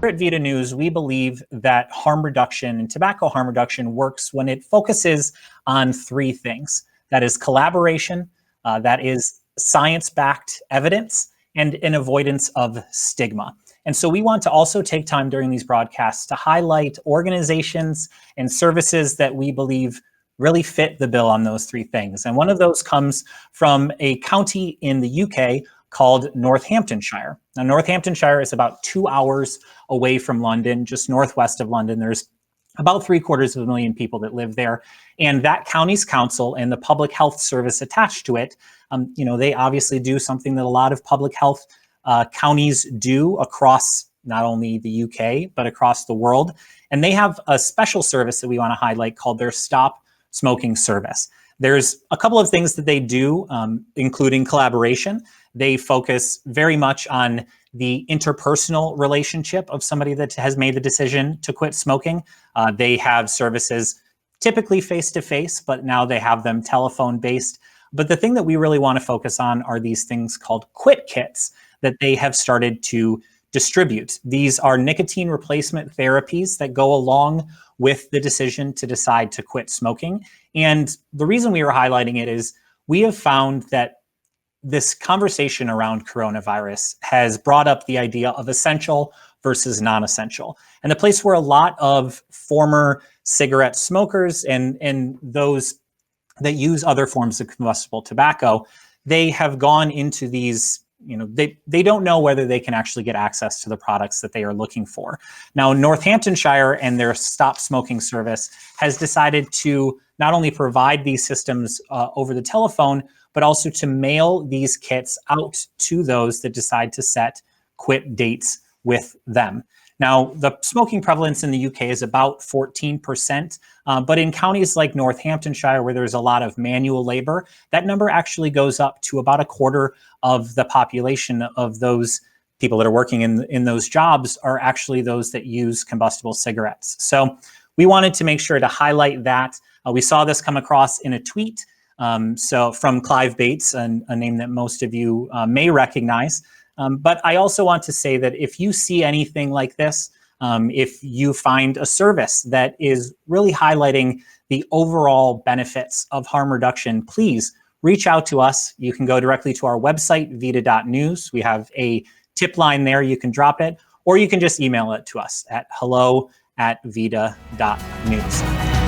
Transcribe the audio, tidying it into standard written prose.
At Vita News, we believe that harm reduction and tobacco harm reduction works when it focuses on three things. That is collaboration, that is science-backed evidence, and an avoidance of stigma. And so we want to also take time during these broadcasts to highlight organizations and services that we believe really fit the bill on those three things. And one of those comes from a county in the UK called Northamptonshire. Now, Northamptonshire is about 2 hours away from London, just northwest of London. There's about 750,000 people that live there. And that county's council and the public health service attached to it, they obviously do something that a lot of public health counties do across not only the UK, but across the world. And they have a special service that we want to highlight called their Stop Smoking Service. There's a couple of things that they do, including collaboration. They focus very much on the interpersonal relationship of somebody that has made the decision to quit smoking. They have services typically face-to-face, but now they have them telephone-based. But the thing that we really want to focus on are these things called quit kits that they have started to distribute. These are nicotine replacement therapies that go along with the decision to decide to quit smoking. And the reason we are highlighting it is we have found that this conversation around coronavirus has brought up the idea of essential versus non-essential. And the place where a lot of former cigarette smokers and those that use other forms of combustible tobacco, they have gone into these, they don't know whether they can actually get access to the products that they are looking for. Now, Northamptonshire and their Stop Smoking Service has decided to not only provide these systems over the telephone, but also to mail these kits out to those that decide to set quit dates with them. Now, the smoking prevalence in the UK is about 14%, but in counties like Northamptonshire, where there's a lot of manual labor, that number actually goes up to about a quarter of the population of those people that are working in those jobs are actually those that use combustible cigarettes. So we wanted to make sure to highlight that. We saw this come across in a tweet. So from Clive Bates, a name that most of you may recognize. But I also want to say that if you see anything like this, if you find a service that is really highlighting the overall benefits of harm reduction, please reach out to us. You can go directly to our website, vita.news. We have a tip line there. You can drop it, or you can just email it to us at hello@vita.news.